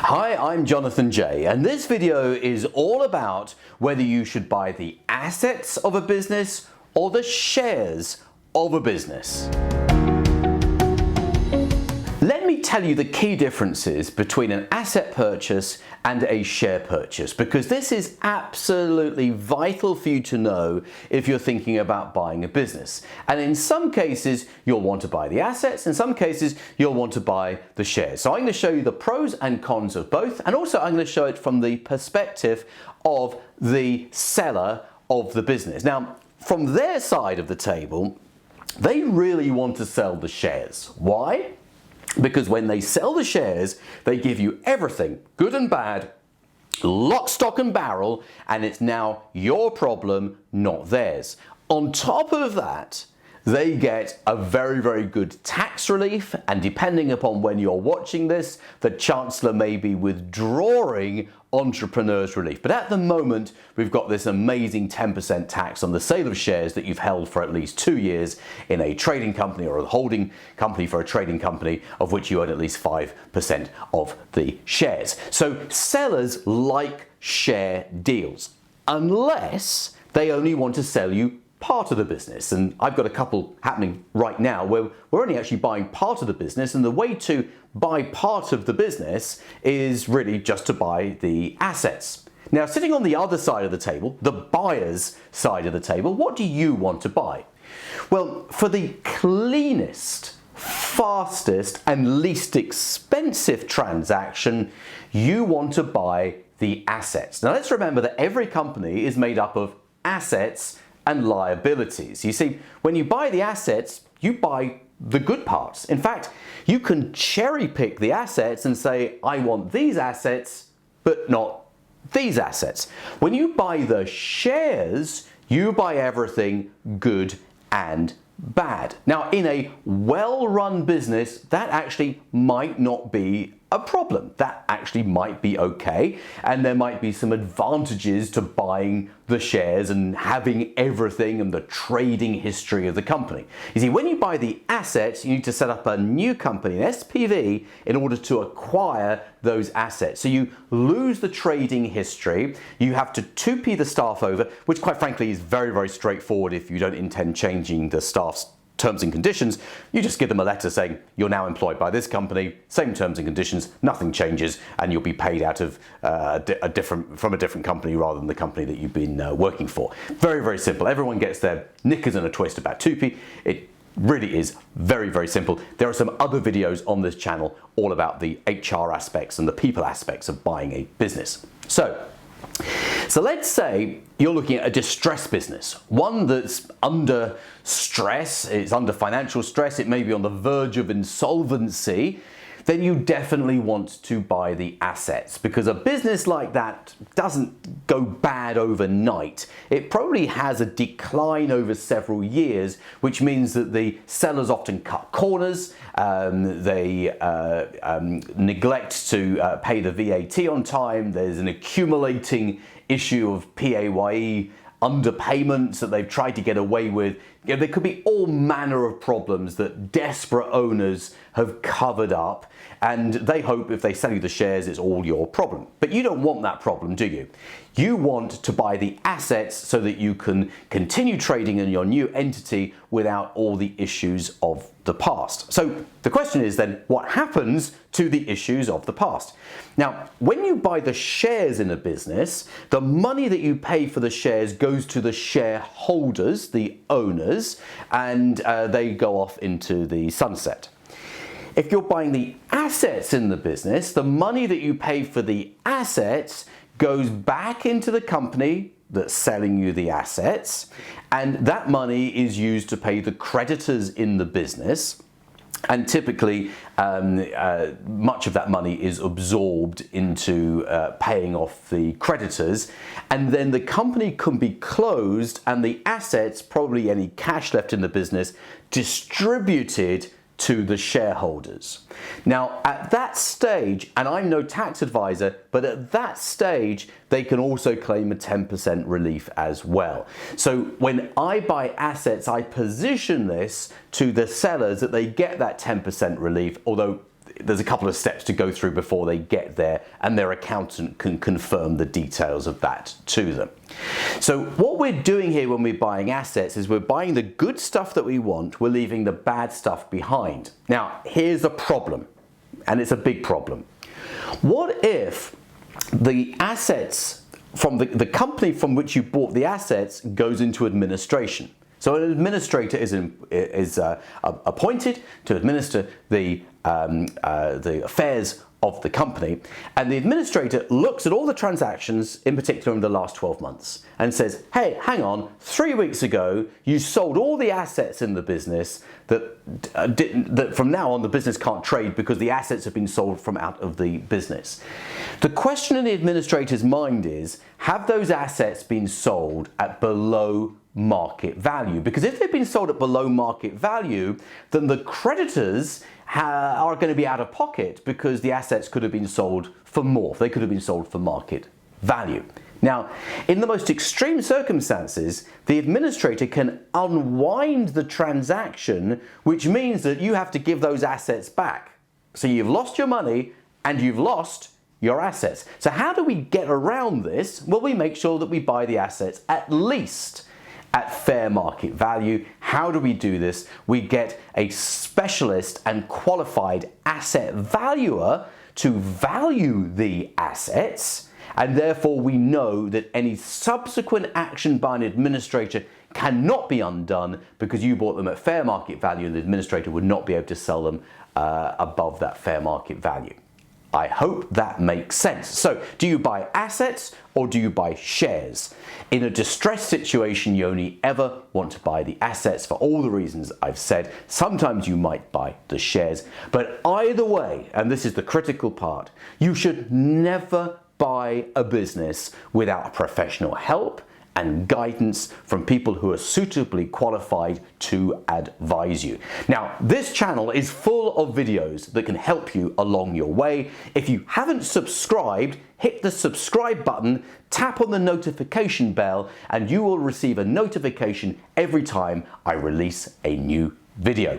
Hi, I'm Jonathan J, and this video is all about whether you should buy the assets of a business or the shares of a business. Let me tell you the key differences between an asset purchase and a share purchase, because this is absolutely vital for you to know if you're thinking about buying a business. And in some cases, you'll want to buy the assets, in some cases, you'll want to buy the shares. So I'm going to show you the pros and cons of both, and also I'm going to show it from the perspective of the seller of the business. Now, from their side of the table, they really want to sell the shares. Why? Because when they sell the shares, they give you everything, good and bad, lock, stock and barrel, and it's now your problem, not theirs. On top of that, they get a very, very good tax relief, and depending upon when you're watching this, the Chancellor may be withdrawing entrepreneurs relief. But at the moment, we've got this amazing 10% tax on the sale of shares that you've held for at least 2 years in a trading company or a holding company for a trading company of which you own at least 5% of the shares. So sellers like share deals, unless they only want to sell you part of the business. And I've got a couple happening right now where we're only actually buying part of the business, and the way to buy part of the business is really just to buy the assets. Now, sitting on the other side of the table, the buyer's side of the table, what do you want to buy? Well, for the cleanest, fastest and least expensive transaction, you want to buy the assets. Now, let's remember that every company is made up of assets and liabilities. You see, when you buy the assets, you buy the good parts. In fact, you can cherry pick the assets and say, I want these assets, but not these assets. When you buy the shares, you buy everything good and bad. Now, in a well-run business, that actually might not be a problem. That actually might be okay, and there might be some advantages to buying the shares and having everything and the trading history of the company. You see, when you buy the assets, you need to set up a new company, an SPV, in order to acquire those assets. So you lose the trading history, you have to 2P the staff over, which quite frankly is very, very straightforward if you don't intend changing the staff's terms and conditions. You just give them a letter saying you're now employed by this company, same terms and conditions, nothing changes, and you'll be paid out of from a different company rather than the company that you've been working for. Very, very simple. Everyone gets their knickers in a twist about 2P. It really is very, very simple. There are some other videos on this channel all about the HR aspects and the people aspects of buying a business. So let's say you're looking at a distressed business, one that's under stress, it's under financial stress, it may be on the verge of insolvency. Then you definitely want to buy the assets, because a business like that doesn't go bad overnight. It probably has a decline over several years, which means that the sellers often cut corners, they neglect to pay the VAT on time, there's an accumulating issue of PAYE underpayments that they've tried to get away with. You know, there could be all manner of problems that desperate owners have covered up, and they hope if they sell you the shares, it's all your problem. But you don't want that problem, do you? You want to buy the assets so that you can continue trading in your new entity without all the issues of the past. So the question is then, what happens to the issues of the past? Now, when you buy the shares in a business, the money that you pay for the shares goes to the shareholders, the owners, and they go off into the sunset. If you're buying the assets in the business, the money that you pay for the assets goes back into the company that's selling you the assets, and that money is used to pay the creditors in the business. And typically, much of that money is absorbed into paying off the creditors, and then the company can be closed and the assets, probably any cash left in the business, distributed to the shareholders. Now, at that stage, and I'm no tax advisor, but at that stage, they can also claim a 10% relief as well. So when I buy assets, I position this to the sellers that they get that 10% relief, although there's a couple of steps to go through before they get there, and their accountant can confirm the details of that to them. So what we're doing here when we're buying assets is we're buying the good stuff that we want, we're leaving the bad stuff behind. Now, here's a problem, and it's a big problem. What if the assets from the company from which you bought the assets goes into administration? So an administrator is appointed to administer the affairs of the company, and the administrator looks at all the transactions, in particular in the last 12 months, and says, hey, hang on, 3 weeks ago you sold all the assets in the business that from now on the business can't trade because the assets have been sold from out of the business. The question in the administrator's mind is, have those assets been sold at below market value? Because if they've been sold at below market value, then the creditors are going to be out of pocket because the assets could have been sold for more. They could have been sold for market value. Now, in the most extreme circumstances, the administrator can unwind the transaction, which means that you have to give those assets back. So you've lost your money and you've lost your assets. So how do we get around this? Well, we make sure that we buy the assets at least at fair market value. How do we do this? We get a specialist and qualified asset valuer to value the assets, and therefore we know that any subsequent action by an administrator cannot be undone because you bought them at fair market value and the administrator would not be able to sell them above that fair market value. I hope that makes sense. So, do you buy assets or do you buy shares? In a distressed situation, you only ever want to buy the assets for all the reasons I've said. Sometimes you might buy the shares, but either way, and this is the critical part, you should never buy a business without professional help and guidance from people who are suitably qualified to advise you. Now, this channel is full of videos that can help you along your way. If you haven't subscribed, hit the subscribe button, tap on the notification bell, and you will receive a notification every time I release a new video.